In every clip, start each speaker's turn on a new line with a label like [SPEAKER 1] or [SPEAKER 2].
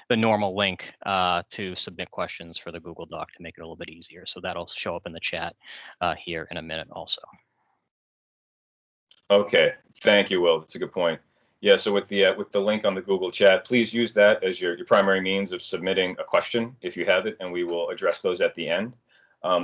[SPEAKER 1] the normal link to submit questions for the Google Doc to make it a little bit easier. So that'll show up in the chat here in a minute also.
[SPEAKER 2] Okay, thank you, Will. That's a good point. Yeah, so with the link on the Google chat, please use that as your primary means of submitting a question if you have it, and we will address those at the end.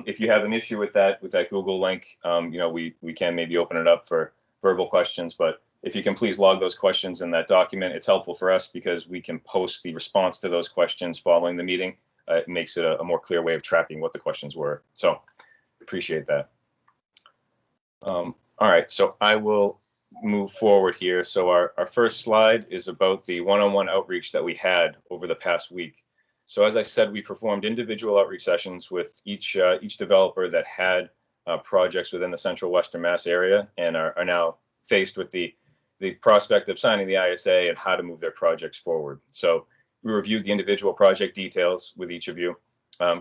[SPEAKER 2] If you have an issue with that Google link, we can maybe open it up for verbal questions, but if you can please log those questions in that document, it's helpful for us because we can post the response to those questions following the meeting. It makes it a more clear way of tracking what the questions were. So appreciate that. All right, so I will move forward here. So our first slide is about the one-on-one outreach that we had over the past week. So as I said, we performed individual outreach sessions with each developer that had projects within the Central Western Mass area and are now faced with the prospect of signing the ISA and how to move their projects forward. So we reviewed the individual project details with each of you,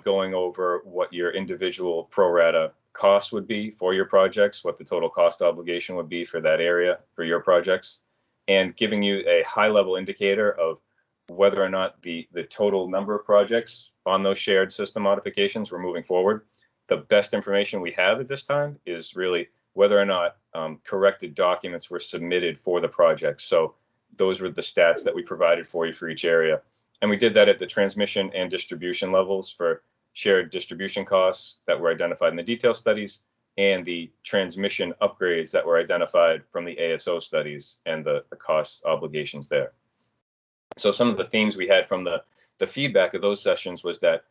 [SPEAKER 2] going over what your individual pro rata costs would be for your projects, what the total cost obligation would be for that area for your projects, and giving you a high-level indicator of whether or not the total number of projects on those shared system modifications were moving forward. The best information we have at this time is really whether or not corrected documents were submitted for the project. So those were the stats that we provided for you for each area. And we did that at the transmission and distribution levels for shared distribution costs that were identified in the detail studies and the transmission upgrades that were identified from the ASO studies and the cost obligations there. So some of the themes we had from the feedback of those sessions was that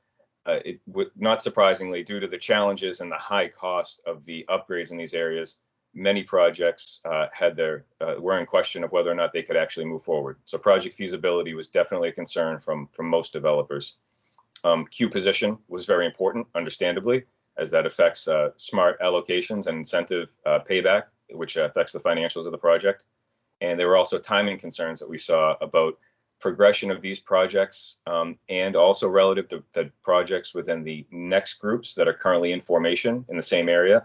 [SPEAKER 2] it would, not surprisingly, due to the challenges and the high cost of the upgrades in these areas, many projects were in question of whether or not they could actually move forward. So project feasibility was definitely a concern from most developers. Queue position was very important, understandably, as that affects smart allocations and incentive payback, which affects the financials of the project. And there were also timing concerns that we saw about progression of these projects and also relative to the projects within the next groups that are currently in formation in the same area.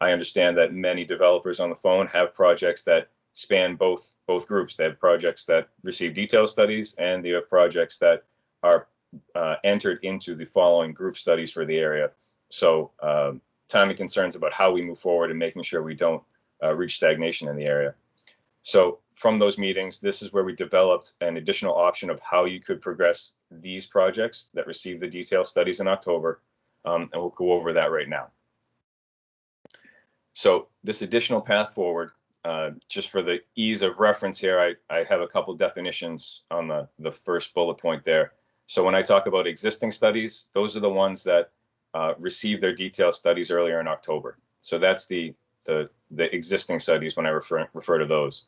[SPEAKER 2] I understand that many developers on the phone have projects that span both groups. They have projects that receive detailed studies and they have projects that are entered into the following group studies for the area. So timing concerns about how we move forward and making sure we don't reach stagnation in the area. So from those meetings, this is where we developed an additional option of how you could progress these projects that receive the detailed studies in October, and we'll go over that right now. So this additional path forward, just for the ease of reference here, I have a couple definitions on the first bullet point there. So when I talk about existing studies, those are the ones that receive their detailed studies earlier in October. So that's the existing studies when I refer to those.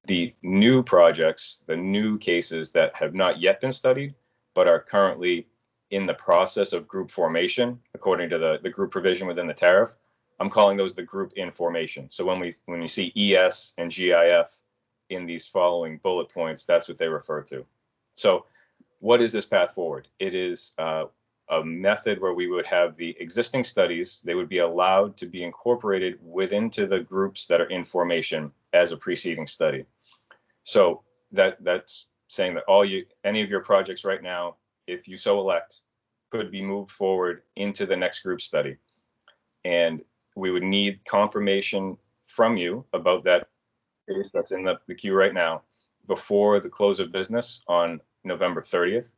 [SPEAKER 2] The new projects, the new cases that have not yet been studied, but are currently in the process of group formation, according to the group provision within the tariff, I'm calling those the group in formation. So when you see ES and GIF in these following bullet points, that's what they refer to. So what is this path forward? It is a method where we would have the existing studies, they would be allowed to be incorporated into the groups that are in formation as a preceding study. So that's saying that any of your projects right now, if you so elect, could be moved forward into the next group study. And we would need confirmation from you about that case that's in the queue right now before the close of business on November 30th,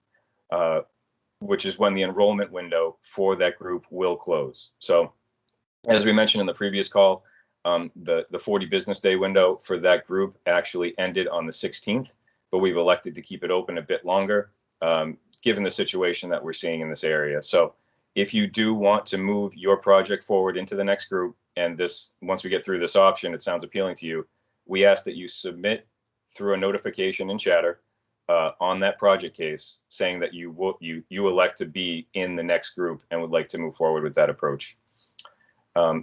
[SPEAKER 2] which is when the enrollment window for that group will close. So as we mentioned in the previous call, the 40 business day window for that group actually ended on the 16th, but we've elected to keep it open a bit longer, given the situation that we're seeing in this area. So if you do want to move your project forward into the next group, and once we get through this option, it sounds appealing to you, we ask that you submit through a notification in Chatter on that project case saying that you elect to be in the next group and would like to move forward with that approach.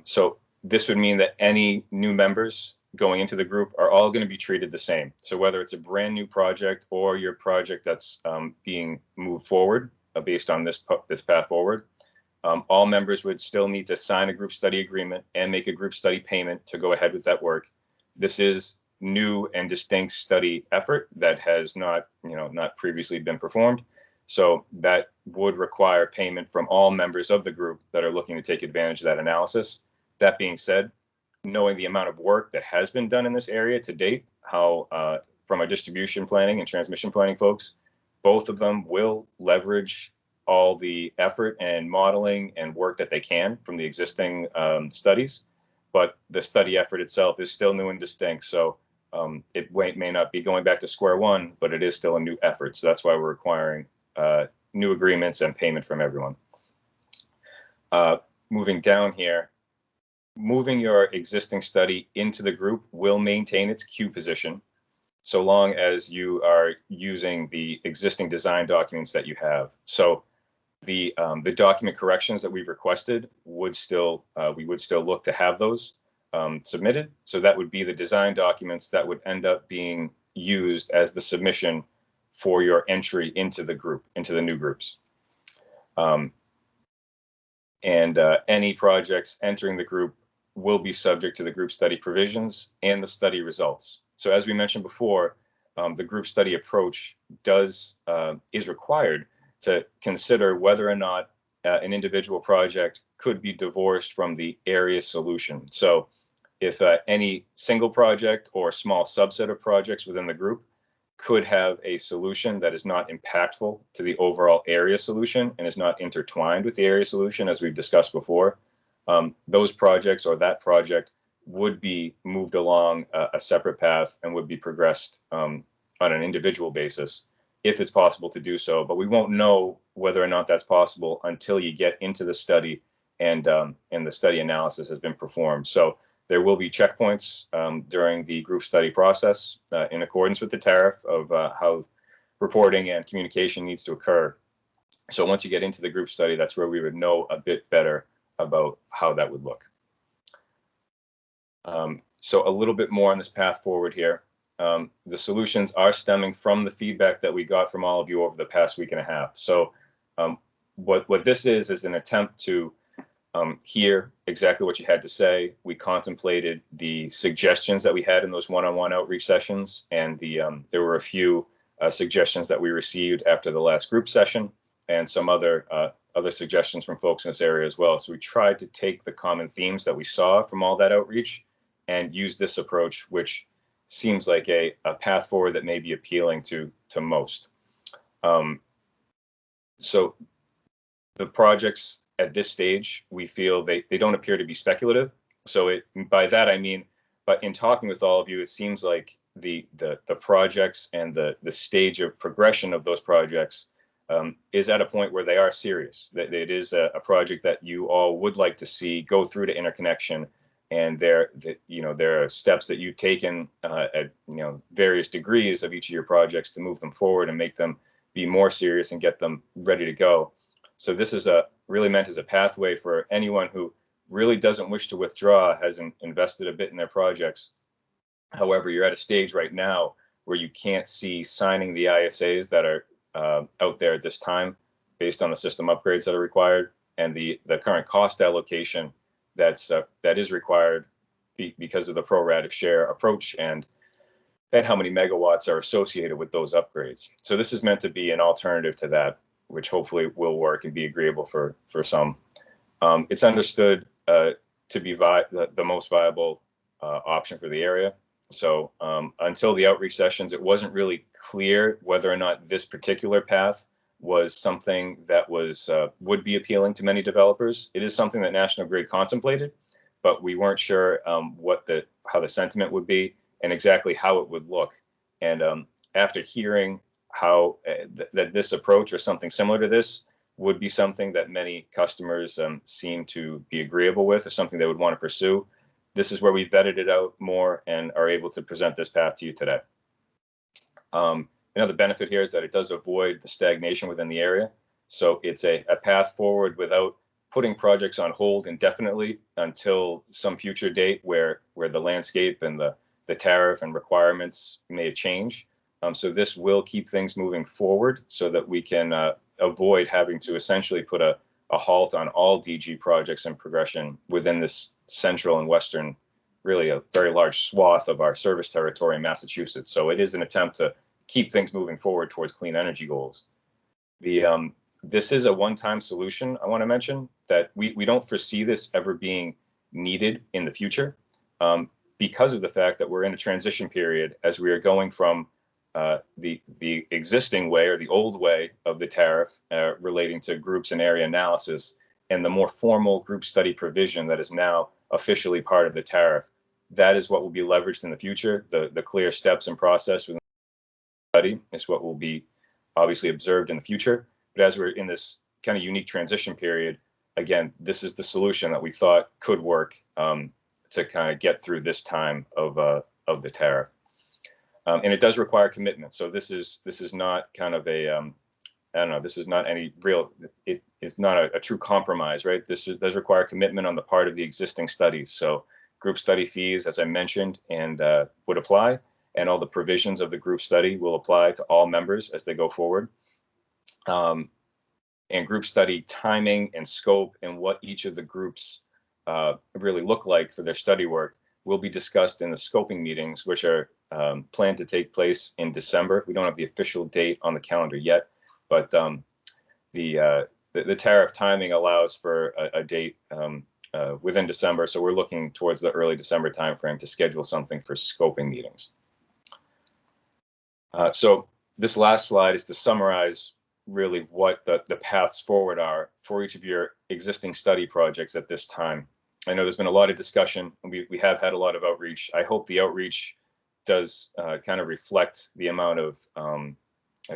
[SPEAKER 2] So this would mean that any new members going into the group are all going to be treated the same. So whether it's a brand new project or your project that's being moved forward based on this path forward, all members would still need to sign a group study agreement and make a group study payment to go ahead with that work. This is new and distinct study effort that has not previously been performed. So that would require payment from all members of the group that are looking to take advantage of that analysis. That being said, knowing the amount of work that has been done in this area to date, how from our distribution planning and transmission planning folks, both of them will leverage all the effort and modeling and work that they can from the existing studies. But the study effort itself is still new and distinct. So it may not be going back to square one, but it is still a new effort. So that's why we're requiring new agreements and payment from everyone. Moving down here, moving your existing study into the group will maintain its queue position, so long as you are using the existing design documents that you have. So the document corrections that we've requested would still, we would still look to have those submitted. So that would be the design documents that would end up being used as the submission for your entry into the group, into the new groups. Any projects entering the group will be subject to the group study provisions and the study results. So as we mentioned before, the group study approach is required to consider whether or not an individual project could be divorced from the area solution. So if any single project or small subset of projects within the group could have a solution that is not impactful to the overall area solution and is not intertwined with the area solution, as we've discussed before, those projects or that project would be moved along a separate path and would be progressed on an individual basis if it's possible to do so. But we won't know whether or not that's possible until you get into the study and the study analysis has been performed. So there will be checkpoints during the group study process in accordance with the tariff of how reporting and communication needs to occur. So once you get into the group study, that's where we would know a bit better about how that would look. So a little bit more on this path forward here. The solutions are stemming from the feedback that we got from all of you over the past week and a half. So what this is an attempt to hear exactly what you had to say. We contemplated the suggestions that we had in those one-on-one outreach sessions, and there were a few suggestions that we received after the last group session, and some other suggestions from folks in this area as well. So we tried to take the common themes that we saw from all that outreach and use this approach, which seems like a path forward that may be appealing to most. So the projects at this stage, we feel they don't appear to be speculative. So by that I mean, but in talking with all of you, it seems like the projects and the stage of progression of those projects is at a point where they are serious. That it is a project that you all would like to see go through to interconnection, and there are steps that you've taken at various degrees of each of your projects to move them forward and make them be more serious and get them ready to go. So this is really meant as a pathway for anyone who really doesn't wish to withdraw, hasn't invested a bit in their projects. However, you're at a stage right now where you can't see signing the ISAs that are out there at this time based on the system upgrades that are required and the current cost allocation that is required because of the pro rata share approach and how many megawatts are associated with those upgrades. So this is meant to be an alternative to that, which hopefully will work and be agreeable for some. It's understood to be the most viable option for the area. So until the outreach sessions, it wasn't really clear whether or not this particular path was something that would be appealing to many developers. It is something that National Grid contemplated, but we weren't sure how the sentiment would be and exactly how it would look. And after hearing how that this approach or something similar to this would be something that many customers seem to be agreeable with, or something they would want to pursue, this is where we vetted it out more and are able to present this path to you today. Another benefit here is that it does avoid the stagnation within the area. So it's a path forward without putting projects on hold indefinitely until some future date where the landscape and the tariff and requirements may change. So this will keep things moving forward so that we can avoid having to essentially put a halt on all DG projects and progression within this central and western, really a very large swath of our service territory in Massachusetts. So it is an attempt to keep things moving forward towards clean energy goals. This is a one-time solution. I want to mention that we don't foresee this ever being needed in the future, because of the fact that we're in a transition period as we are going from the existing way or the old way of the tariff relating to groups and area analysis, and the more formal group study provision that is now officially part of the tariff. That is what will be leveraged in the future. The clear steps and process within the study is what will be obviously observed in the future. But as we're in this kind of unique transition period, again, this is the solution that we thought could work to kind of get through this time of the tariff. And it does require commitment. So this is not kind of a I don't know. This is not any real. It is not a true compromise, right? This does require commitment on the part of the existing studies. So group study fees, as I mentioned, and would apply, and all the provisions of the group study will apply to all members as they go forward. And group study timing and scope and what each of the groups really look like for their study work will be discussed in the scoping meetings, which are planned to take place in December. We don't have the official date on the calendar yet, but the tariff timing allows for a date within December. So we're looking towards the early December timeframe to schedule something for scoping meetings. So this last slide is to summarize really what the paths forward are for each of your existing study projects at this time. I know there's been a lot of discussion, and we have had a lot of outreach. I hope the outreach does kind of reflect the amount of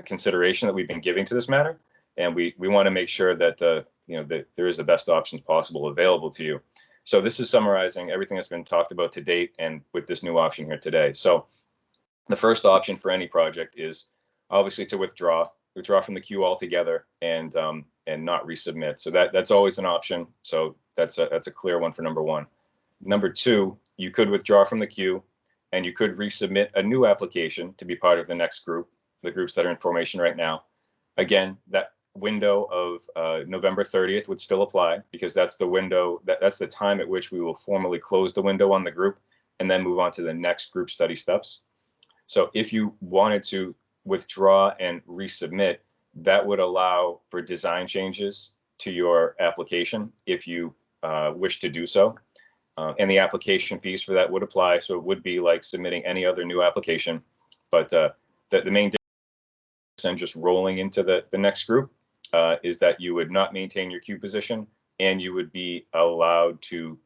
[SPEAKER 2] consideration that we've been giving to this matter, and we want to make sure that that there is the best options possible available to you. So this is summarizing everything that's been talked about to date, and with this new option here today. So the first option for any project is obviously to withdraw from the queue altogether and not resubmit. So that's always an option. So that's a clear one for number one. Number two, you could withdraw from the queue and you could resubmit a new application to be part of the next group, the groups that are in formation right now. Again, that window of November 30th would still apply, because that's the window, that's the time at which we will formally close the window on the group and then move on to the next group study steps. So if you wanted to withdraw and resubmit, that would allow for design changes to your application if you wish to do so. And the application fees for that would apply. So it would be like submitting any other new application. But the main difference and just rolling into the next group is that you would not maintain your queue position, and you would be allowed to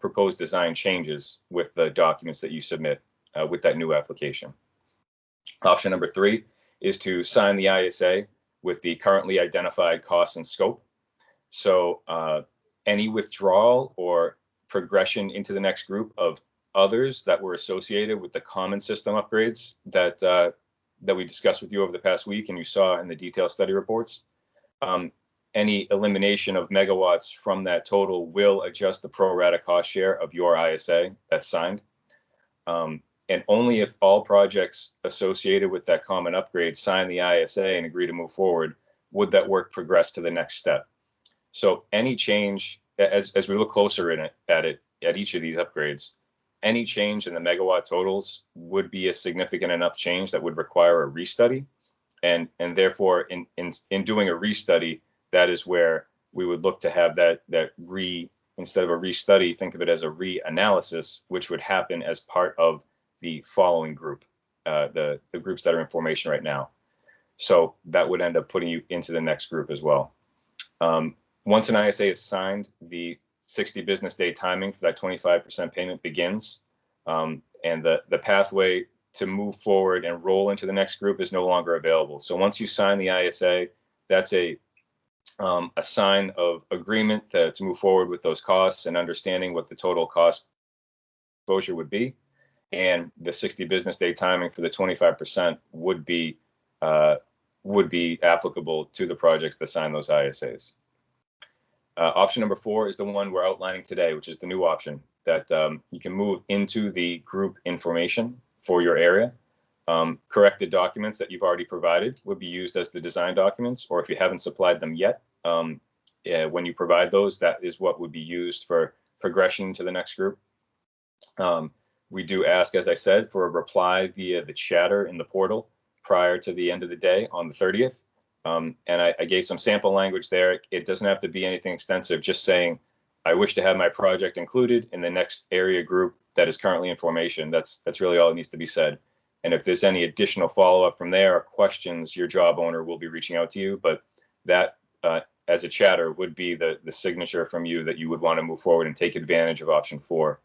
[SPEAKER 2] propose design changes with the documents that you submit with that new application. Option number three is to sign the ISA with the currently identified costs and scope. So any withdrawal or progression into the next group of others that were associated with the common system upgrades that we discussed with you over the past week and you saw in the detailed study reports, any elimination of megawatts from that total will adjust the pro rata cost share of your ISA that's signed. And only if all projects associated with that common upgrade sign the ISA and agree to move forward would that work progress to the next step. So any change, as we look closer at each of these upgrades, any change in the megawatt totals would be a significant enough change that would require a restudy. And therefore, in doing a restudy, that is where we would look to have instead of a restudy, think of it as a reanalysis, which would happen as part of the following group, the groups that are in formation right now. So that would end up putting you into the next group as well. Once an ISA is signed, the 60 business day timing for that 25% payment begins. And the pathway to move forward and roll into the next group is no longer available. So once you sign the ISA, that's a sign of agreement to move forward with those costs and understanding what the total cost exposure would be. And the 60 business day timing for the 25% would be applicable to the projects that sign those ISAs. Option number four is the one we're outlining today, which is the new option that you can move into the group information for your area. Corrected documents that you've already provided would be used as the design documents, or if you haven't supplied them yet, when you provide those, that is what would be used for progression to the next group. We do ask, as I said, for a reply via the chatter in the portal prior to the end of the day on the 30th. And I gave some sample language there. It doesn't have to be anything extensive, just saying, I wish to have my project included in the next area group that is currently in formation. That's really all that needs to be said. And if there's any additional follow-up from there or questions, your job owner will be reaching out to you. But that, as a chatter, would be the signature from you that you would want to move forward and take advantage of option 4.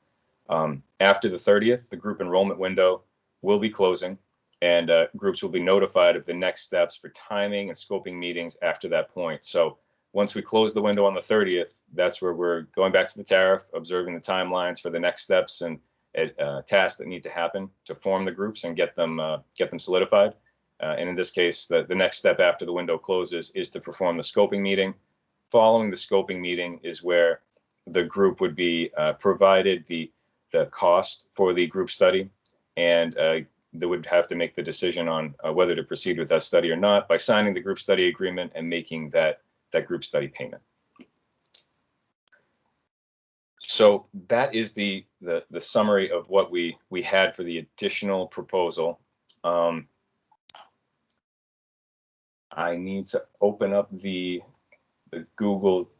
[SPEAKER 2] After the 30th, the group enrollment window will be closing, and groups will be notified of the next steps for timing and scoping meetings after that point. So once we close the window on the 30th, that's where we're going back to the tariff, observing the timelines for the next steps and tasks that need to happen to form the groups and get them solidified. And in this case, the next step after the window closes is to perform the scoping meeting. Following the scoping meeting is where the group would be provided the cost for the group study, and they would have to make the decision on whether to proceed with that study or not by signing the group study agreement and making that group study payment. So that is the summary of what we had for the additional proposal. I need to open up the Google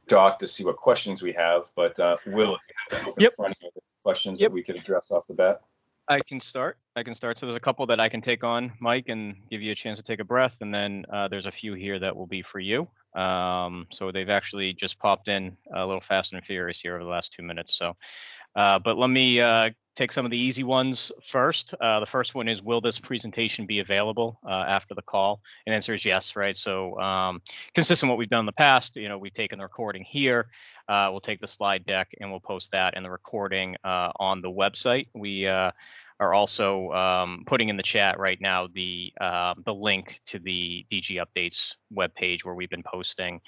[SPEAKER 2] Doc to see what questions we have, but Will, if you have open in front of you, questions that we could address off the bat.
[SPEAKER 1] I can start. So there's a couple that I can take on, Mike, and give you a chance to take a breath. And then there's a few here that will be for you. So they've actually just popped in a little fast and furious here over the last 2 minutes. So, but let me take some of the easy ones first. The first one is, will this presentation be available after the call? And the answer is yes, right? So consistent with what we've done in the past, we've taken the recording here. We'll take the slide deck and we'll post that and the recording on the website. We are also putting in the chat right now the link to the DG Updates webpage, where we've been posting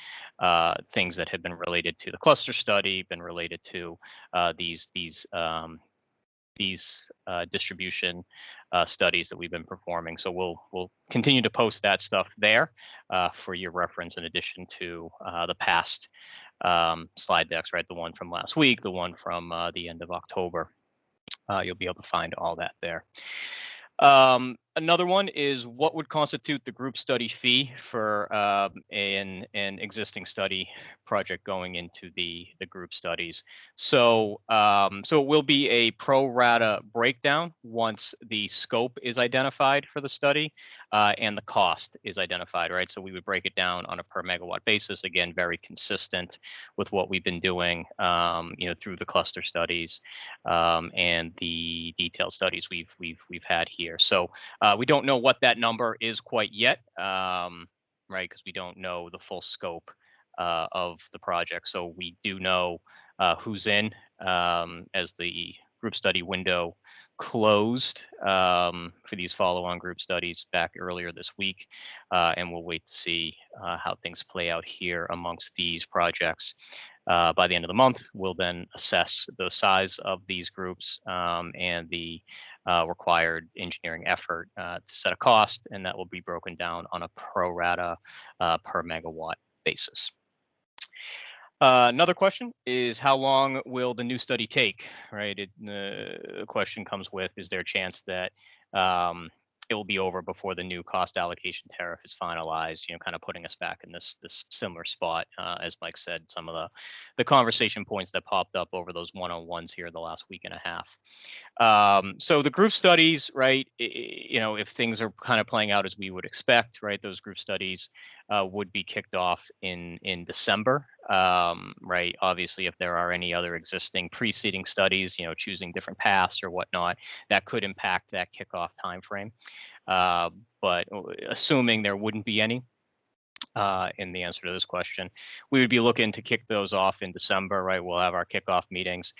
[SPEAKER 1] things that have been related to the cluster study, been related to these distribution studies that we've been performing. So we'll continue to post that stuff there for your reference, in addition to the past slide decks, right? The one from last week, the one from the end of October. You'll be able to find all that there. Another one is, what would constitute the group study fee for an existing study project going into the group studies? So so it will be a pro rata breakdown once the scope is identified for the study and the cost is identified, right? So we would break it down on a per megawatt basis. Again, very consistent with what we've been doing, through the cluster studies and the detailed studies we've had here. So we don't know what that number is quite yet, right? Because we don't know the full scope of the project. So we do know who's in as the group study window closed for these follow-on group studies back earlier this week. And we'll wait to see how things play out here amongst these projects. By the end of the month, we'll then assess the size of these groups and the required engineering effort to set a cost, and that will be broken down on a pro rata per megawatt basis. Another question is, how long will the new study take, right? The question comes with, is there a chance that it will be over before the new cost allocation tariff is finalized, kind of putting us back in this similar spot, as Mike said, some of the conversation points that popped up over those one-on-ones here the last week and a half. So the group studies, right, if things are kind of playing out as we would expect, right, those group studies would be kicked off in December, right? Obviously, if there are any other existing preceding studies, choosing different paths or whatnot, that could impact that kickoff timeframe. But assuming there wouldn't be any, in the answer to this question, we would be looking to kick those off in December, right? We'll have our kickoff meetings.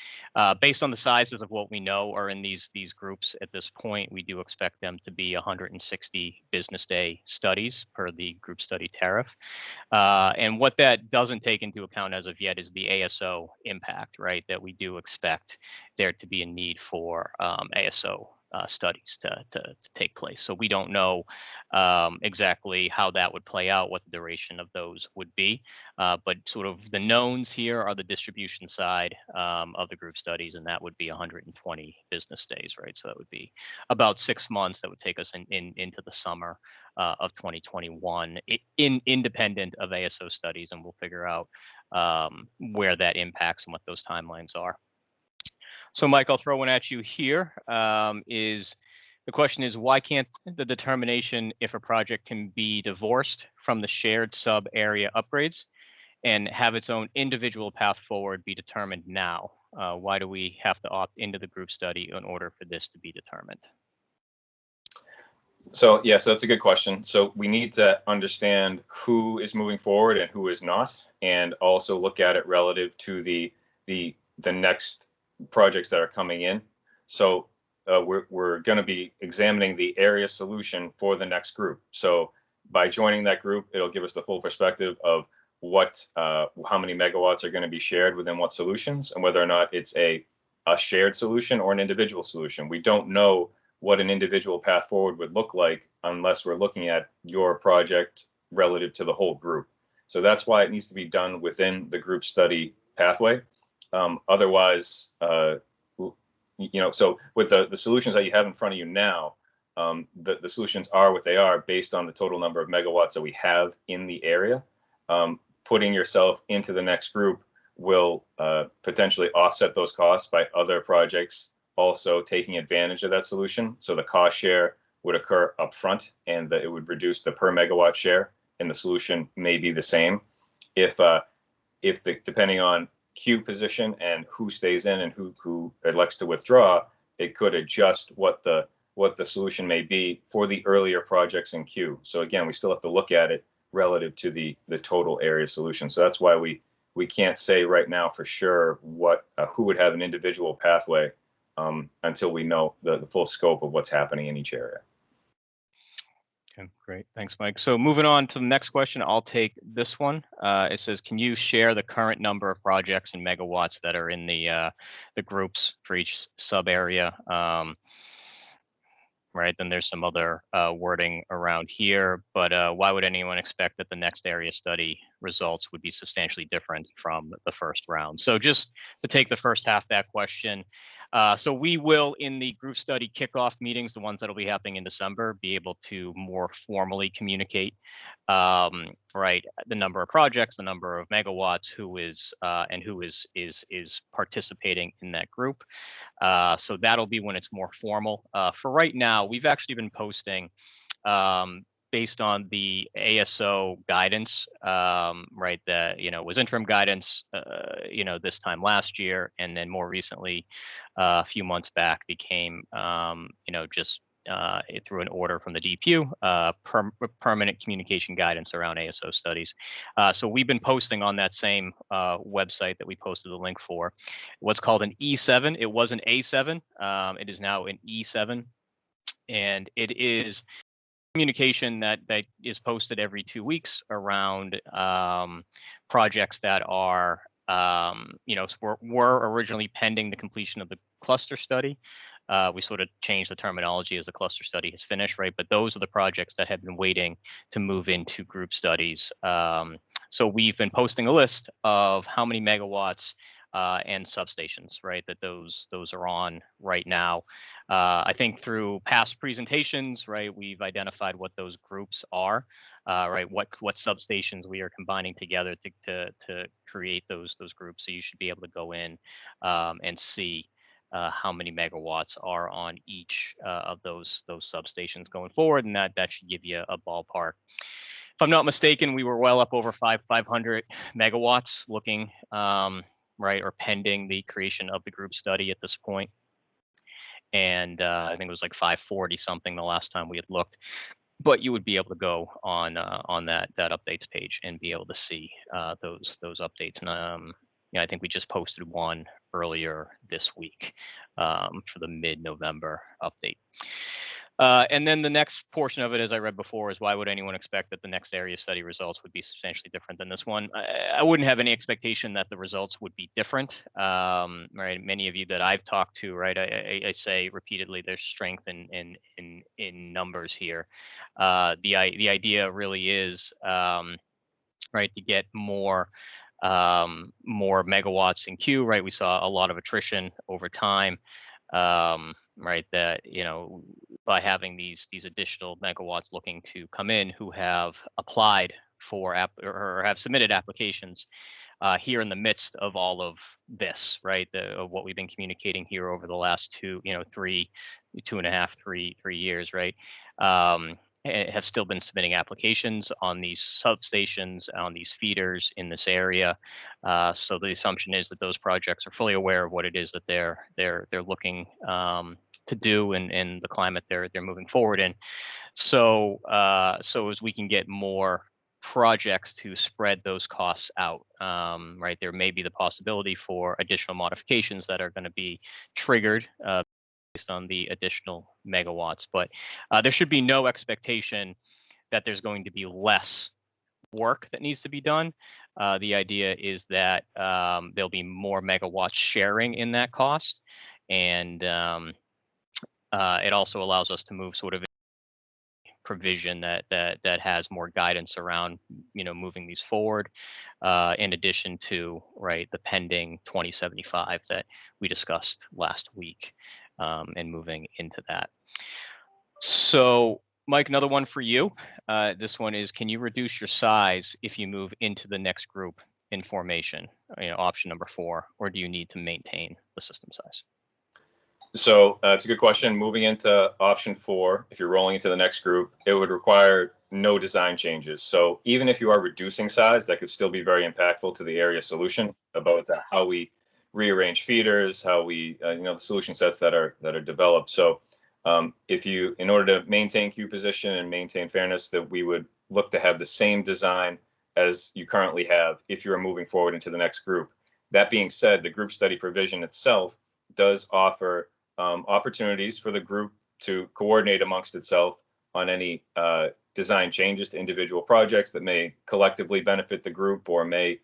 [SPEAKER 1] Based on the sizes of what we know are in these groups at this point, we do expect them to be 160 business day studies per the group study tariff. And what that doesn't take into account as of yet is the ASO impact, right? That we do expect there to be a need for ASO studies to take place. So we don't know exactly how that would play out, what the duration of those would be. But sort of the knowns here are the distribution side of the group studies, and that would be 120 business days, right? So that would be about 6 months. That would take us into the summer of 2021, independent of ASO studies, and we'll figure out where that impacts and what those timelines are. So, Mike, I'll throw one at you here. The question is, why can't the determination if a project can be divorced from the shared sub area upgrades and have its own individual path forward be determined now? Why do we have to opt into the group study in order for this to be determined?
[SPEAKER 2] So yes, that's a good question. So we need to understand who is moving forward and who is not, and also look at it relative to the next projects that are coming in. So we're going to be examining the area solution for the next group. So by joining that group, it'll give us the full perspective of what how many megawatts are going to be shared within what solutions, and whether or not it's a shared solution or an individual solution. We don't know what an individual path forward would look like unless we're looking at your project relative to the whole group. So that's why it needs to be done within the group study pathway. Otherwise, so with the solutions that you have in front of you now, the solutions are what they are based on the total number of megawatts that we have in the area. Putting yourself into the next group will potentially offset those costs by other projects also taking advantage of that solution. So the cost share would occur upfront, and it would reduce the per megawatt share, and the solution may be the same. If depending on queue position and who stays in and who elects to withdraw, it could adjust what the solution may be for the earlier projects in queue. So again, we still have to look at it relative to the total area solution. So that's why we can't say right now for sure what who would have an individual pathway until we know the full scope of what's happening in each area.
[SPEAKER 1] Okay, great. Thanks, Mike. So moving on to the next question, I'll take this one. It says, can you share the current number of projects and megawatts that are in the groups for each sub area? Right, then there's some other wording around here, but why would anyone expect that the next area study results would be substantially different from the first round? So just to take the first half of that question, so we will, in the group study kickoff meetings, the ones that'll be happening in December, be able to more formally communicate, right, the number of projects, the number of megawatts, who is participating in that group. So that'll be when it's more formal. For right now, we've actually been posting based on the ASO guidance, right, that, was interim guidance, this time last year, and then more recently, a few months back, became, just through an order from the DPU, permanent communication guidance around ASO studies. So we've been posting on that same website that we posted the link for, what's called an E7. It was an A7. It is now an E7. And it is communication that is posted every 2 weeks around projects that are, were originally pending the completion of the cluster study. We sort of changed the terminology as the cluster study has finished, right? But those are the projects that have been waiting to move into group studies. So we've been posting a list of how many megawatts and substations, right, that those are on right now. I think through past presentations, right, we've identified what those groups are, right, what substations we are combining together to create those groups. So you should be able to go in and see how many megawatts are on each of those substations going forward, and that should give you a ballpark. If I'm not mistaken, we were well up over 500 megawatts looking, right, or pending the creation of the group study at this point. And I think it was like 540 something the last time we had looked. But you would be able to go on that updates page and be able to see those updates. And I think we just posted one earlier this week for the mid-November update. And then the next portion of it, as I read before, is why would anyone expect that the next area study results would be substantially different than this one? I wouldn't have any expectation that the results would be different. Right, many of you that I've talked to, right, I say repeatedly, there's strength in numbers here. The idea really is right to get more megawatts in queue. Right, we saw a lot of attrition over time. Right, that by having these additional megawatts looking to come in who have applied for or have submitted applications here in the midst of all of this, right? Of what we've been communicating here over the last 2.5, 3 years, right? Have still been submitting applications on these substations, on these feeders in this area. So the assumption is that those projects are fully aware of what it is that they're looking to do and the climate they're moving forward in. So as we can get more projects to spread those costs out, right, there may be the possibility for additional modifications that are going to be triggered based on the additional megawatts. But there should be no expectation that there's going to be less work that needs to be done. The idea is that there'll be more megawatts sharing in that cost, and it also allows us to move sort of provision that has more guidance around moving these forward, in addition to the pending 2075 that we discussed last week, and moving into that. So Mike, another one for you. This one is, can you reduce your size if you move into the next group in formation, option number 4, or do you need to maintain the system size?
[SPEAKER 2] So it's a good question. Moving into option 4, if you're rolling into the next group, it would require no design changes. So even if you are reducing size, that could still be very impactful to the area solution about how we rearrange feeders, how we, the solution sets that are developed. So in order to maintain queue position and maintain fairness, that we would look to have the same design as you currently have if you are moving forward into the next group. That being said, the group study provision itself does offer opportunities for the group to coordinate amongst itself on any design changes to individual projects that may collectively benefit the group, or may,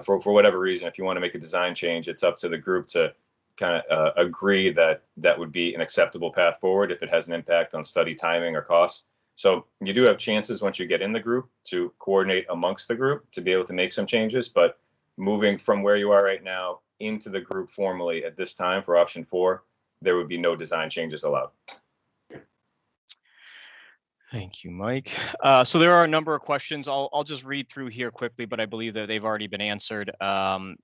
[SPEAKER 2] for whatever reason, if you want to make a design change, it's up to the group to kind of agree that that would be an acceptable path forward if it has an impact on study timing or costs. So you do have chances once you get in the group to coordinate amongst the group to be able to make some changes, but moving from where you are right now into the group formally at this time for option 4, there would be no design changes allowed.
[SPEAKER 1] Thank you, Mike. So there are a number of questions. I'll just read through here quickly, but I believe that they've already been answered.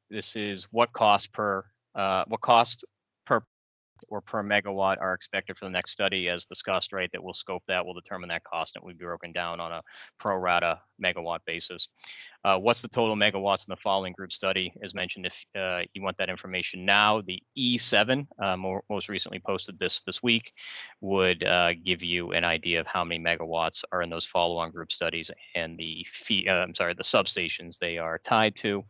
[SPEAKER 1] This is what cost per or per megawatt are expected for the next study, as discussed, right? That we'll scope that, we'll determine that cost, and it would be broken down on a pro rata megawatt basis. What's the total megawatts in the following group study? As mentioned, if you want that information now, the E7, most recently posted this week, would give you an idea of how many megawatts are in those follow-on group studies and the substations they are tied to.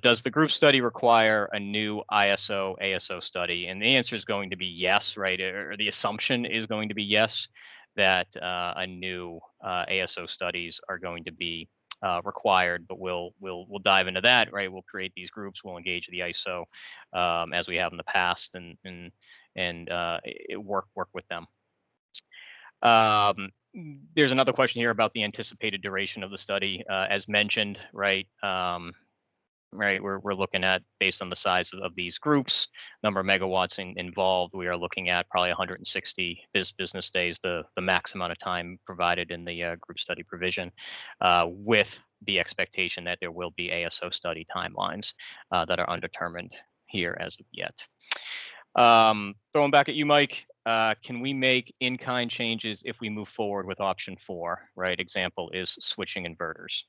[SPEAKER 1] Does the group study require a new ISO ASO study? And the answer is going to be yes, right? Or the assumption is going to be yes, that a new ASO studies are going to be required. But we'll dive into that, right? We'll create these groups, we'll engage the ISO as we have in the past, and work with them. There's another question here about the anticipated duration of the study. As mentioned, right? Right, we're looking at, based on the size of these groups, number of megawatts involved, we are looking at probably 160 business days, the max amount of time provided in the group study provision, with the expectation that there will be ASO study timelines that are undetermined here as of yet. Throwing back at you, Mike, can we make in-kind changes if we move forward with option 4, right? Example is switching inverters.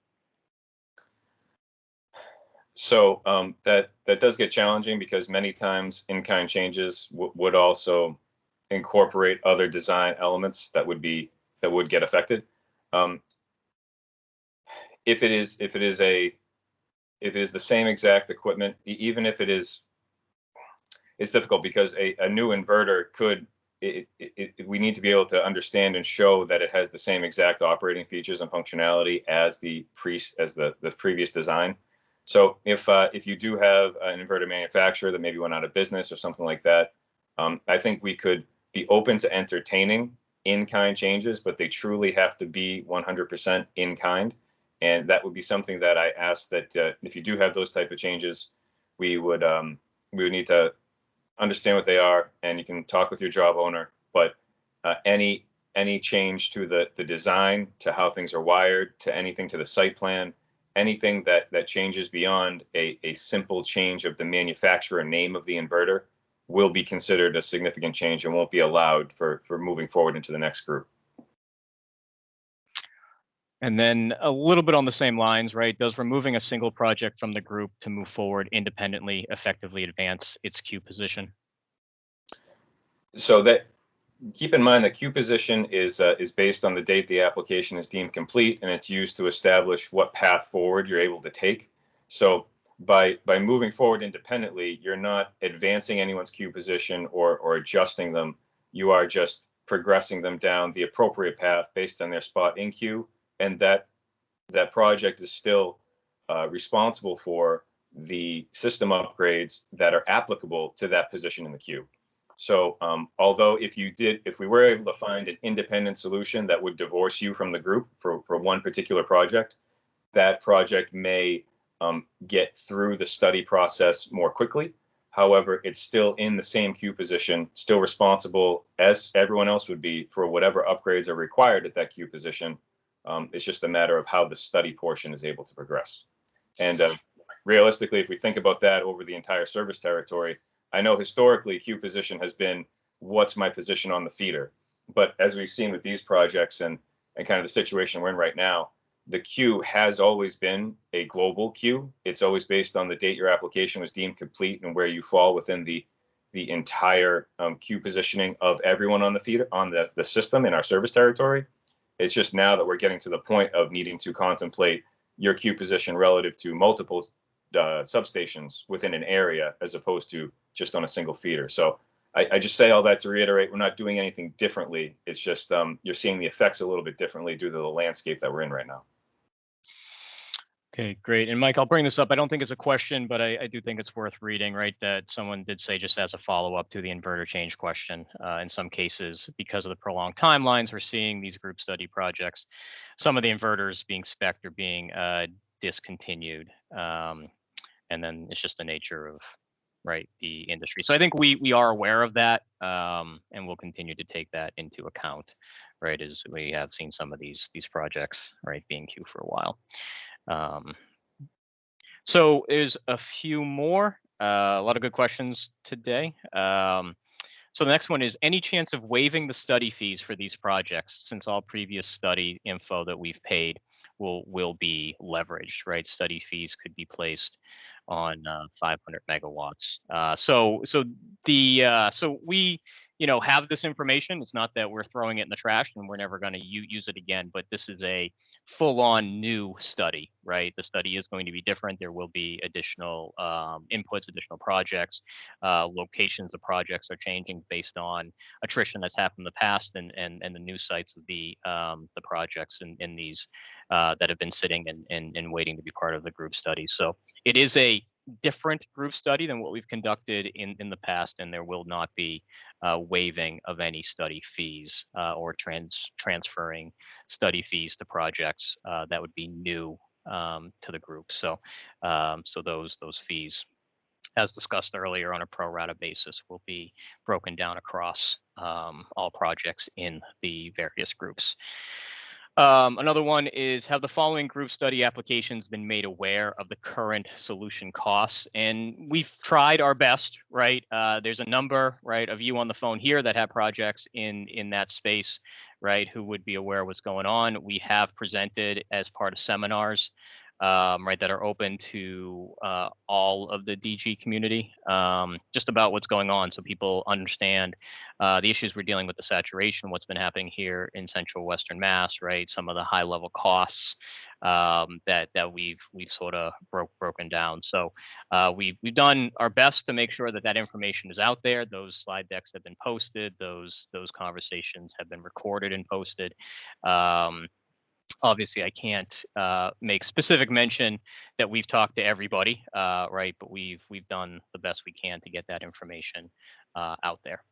[SPEAKER 2] So that does get challenging, because many times in-kind changes would also incorporate other design elements that would get affected. If it is the same exact equipment, even if it's difficult, because a new inverter could we need to be able to understand and show that it has the same exact operating features and functionality as the previous design. So if you do have an inverter manufacturer that maybe went out of business or something like that, I think we could be open to entertaining in-kind changes, but they truly have to be 100% in-kind. And that would be something that I ask that if you do have those type of changes, we would need to understand what they are, and you can talk with your job owner. But any change to the design, to how things are wired, to anything to the site plan, anything that changes beyond a simple change of the manufacturer name of the inverter will be considered a significant change and won't be allowed for moving forward into the next group.
[SPEAKER 1] And then a little bit on the same lines, right? Does removing a single project from the group to move forward independently effectively advance its queue position?
[SPEAKER 2] So that keep in mind that queue position is based on the date the application is deemed complete, and it's used to establish what path forward you're able to take. So by moving forward independently, you're not advancing anyone's queue position or adjusting them. You are just progressing them down the appropriate path based on their spot in queue, and that project is still responsible for the system upgrades that are applicable to that position in the queue. So although if we were able to find an independent solution that would divorce you from the group for one particular project, that project may get through the study process more quickly. However, it's still in the same queue position, still responsible as everyone else would be for whatever upgrades are required at that queue position. It's just a matter of how the study portion is able to progress. And realistically, if we think about that over the entire service territory, I know historically queue position has been what's my position on the feeder. But as we've seen with these projects and kind of the situation we're in right now, the queue has always been a global queue. It's always based on the date your application was deemed complete and where you fall within the entire queue positioning of everyone on the feeder, on the system in our service territory. It's just now that we're getting to the point of needing to contemplate your queue position relative to multiple substations within an area as opposed to just on a single feeder. So I just say all that to reiterate, we're not doing anything differently. It's just you're seeing the effects a little bit differently due to the landscape that we're in right now.
[SPEAKER 1] Okay, great. And Mike, I'll bring this up. I don't think it's a question, but I do think it's worth reading, right? That someone did say, just as a follow-up to the inverter change question, in some cases, because of the prolonged timelines, we're seeing these group study projects, some of the inverters being spec'd or being discontinued. And then it's just the nature of, right, the industry. So I think we are aware of that, and we'll continue to take that into account, right, as we have seen some of these projects, right, being queued for a while. So there's a few more, a lot of good questions today. So the next one is, any chance of waiving the study fees for these projects, since all previous study info that we've paid will be leveraged, right? Study fees could be placed on 500 megawatts. So we have this information. It's not that we're throwing it in the trash and we're never going to use it again, but this is a full-on new study, right? The study is going to be different. There will be additional inputs, additional projects, locations of projects are changing based on attrition that's happened in the past, and the new sites of the projects in these that have been sitting and waiting to be part of the group study. So it is a different group study than what we've conducted in the past, and there will not be waiving of any study fees or transferring study fees to projects that would be new to the group. So those fees, as discussed earlier, on a pro rata basis, will be broken down across all projects in the various groups. Another one is, have the following group study applications been made aware of the current solution costs? And we've tried our best, right? There's a number, right, of you on the phone here that have projects in that space, right, who would be aware of what's going on. We have presented as part of seminars right, that are open to all of the DG community, just about what's going on, so people understand the issues we're dealing with, the saturation, what's been happening here in Central Western Mass, right? Some of the high level costs that we've sort of broken down. So we've done our best to make sure that that information is out there. Those slide decks have been posted. Those conversations have been recorded and posted. Obviously, I can't make specific mention that we've talked to everybody, right? But we've done the best we can to get that information out there.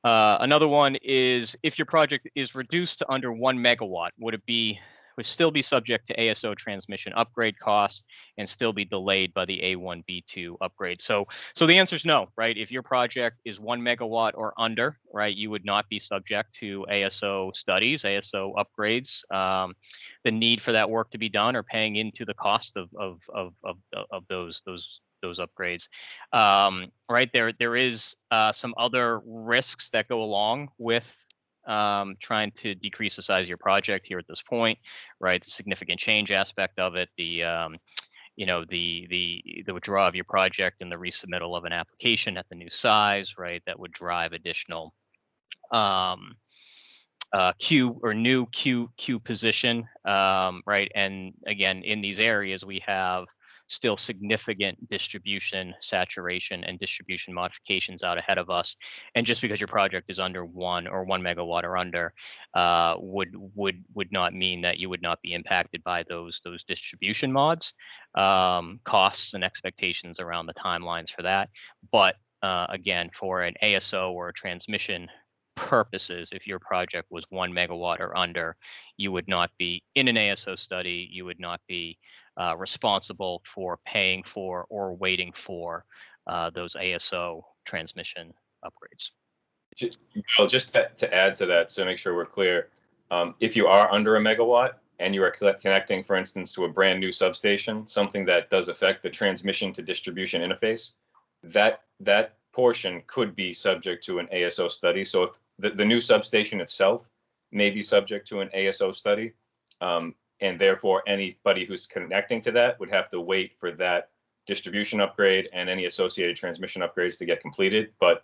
[SPEAKER 1] Another one is, if your project is reduced to under 1 megawatt, would still be subject to ASO transmission upgrade costs and still be delayed by the A1, B2 upgrade? So the answer is no, right? If your project is 1 megawatt or under, right, you would not be subject to ASO studies, ASO upgrades. The need for that work to be done, or paying into the cost of those upgrades. Right, there is some other risks that go along with trying to decrease the size of your project here at this point, right? The significant change aspect of it, the withdrawal of your project and the resubmittal of an application at the new size, right? That would drive additional queue or new queue position, right? And again, in these areas, we have still significant distribution saturation and distribution modifications out ahead of us. And just because your project is under 1 megawatt or under, would not mean that you would not be impacted by those distribution mods, costs and expectations around the timelines for that. But again, for an ASO or a transmission purposes, if your project was 1 megawatt or under, you would not be in an ASO study. You would not be responsible for paying for or waiting for those ASO transmission upgrades.
[SPEAKER 2] Just to add to that, so make sure we're clear, if you are under a megawatt and you are connecting, for instance, to a brand new substation, something that does affect the transmission to distribution interface, that portion could be subject to an ASO study. So if the new substation itself may be subject to an ASO study, and therefore anybody who's connecting to that would have to wait for that distribution upgrade and any associated transmission upgrades to get completed. But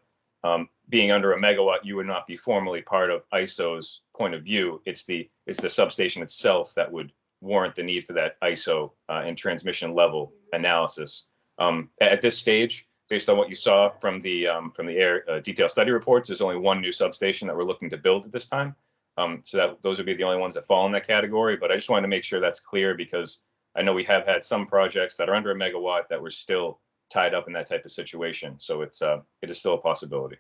[SPEAKER 2] being under a megawatt, you would not be formally part of ISO's point of view. It's the substation itself that would warrant the need for that ISO and transmission level analysis. At this stage, based on what you saw from the air detailed study reports, there's only one new substation that we're looking to build at this time. So those would be the only ones that fall in that category. But I just wanted to make sure that's clear, because I know we have had some projects that are under a megawatt that were still tied up in that type of situation. So it is still a possibility.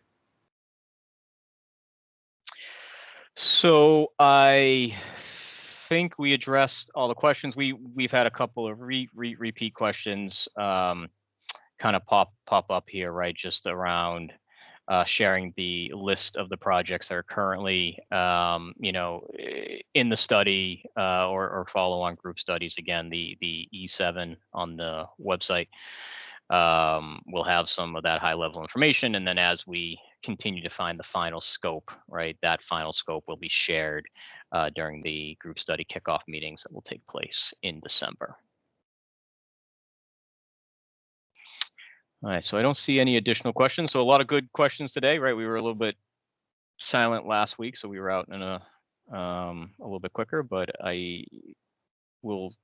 [SPEAKER 1] So I think we addressed all the questions. We've had a couple of repeat questions kind of pop up here, right? Just around sharing the list of the projects that are currently, in the study or follow-on group studies. Again, the E7 on the website will have some of that high-level information, and then as we continue to find the final scope, right, that final scope will be shared during the group study kickoff meetings that will take place in December. All right, so I don't see any additional questions. So a lot of good questions today, right? We were a little bit silent last week, so we were out in a little bit quicker, but I will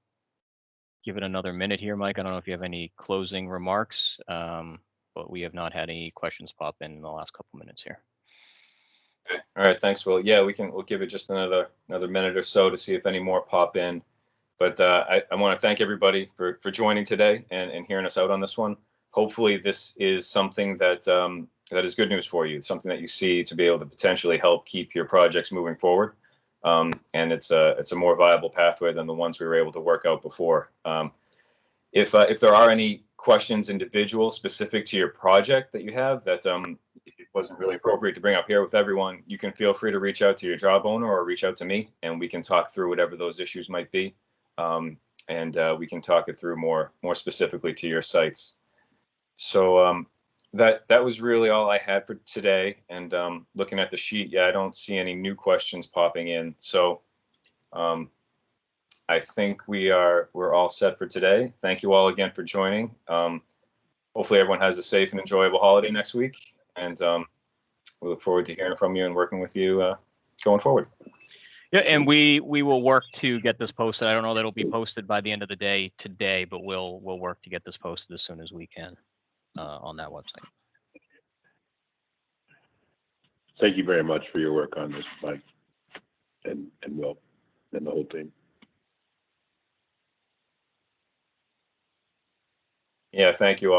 [SPEAKER 1] give it another minute here, Mike. I don't know if you have any closing remarks, but we have not had any questions pop in the last couple minutes here.
[SPEAKER 2] Okay. All right, thanks, Will. Yeah, we'll give it just another minute or so to see if any more pop in. But I want to thank everybody for joining today and hearing us out on this one. Hopefully this is something that is good news for you, something that you see to be able to potentially help keep your projects moving forward. And it's a more viable pathway than the ones we were able to work out before. If there are any questions individual specific to your project that you have that it wasn't really appropriate to bring up here with everyone, you can feel free to reach out to your job owner or reach out to me, and we can talk through whatever those issues might be. And we can talk it through more specifically to your sites. So that was really all I had for today. And looking at the sheet, yeah, I don't see any new questions popping in. So I think we're all set for today. Thank you all again for joining. Hopefully everyone has a safe and enjoyable holiday next week, and we look forward to hearing from you and working with you going forward.
[SPEAKER 1] Yeah, and we will work to get this posted. I don't know that it'll be posted by the end of the day today, but we'll work to get this posted as soon as we can on that website.
[SPEAKER 3] Thank you very much for your work on this, Mike, and Will, and the whole team.
[SPEAKER 2] Yeah, thank you all.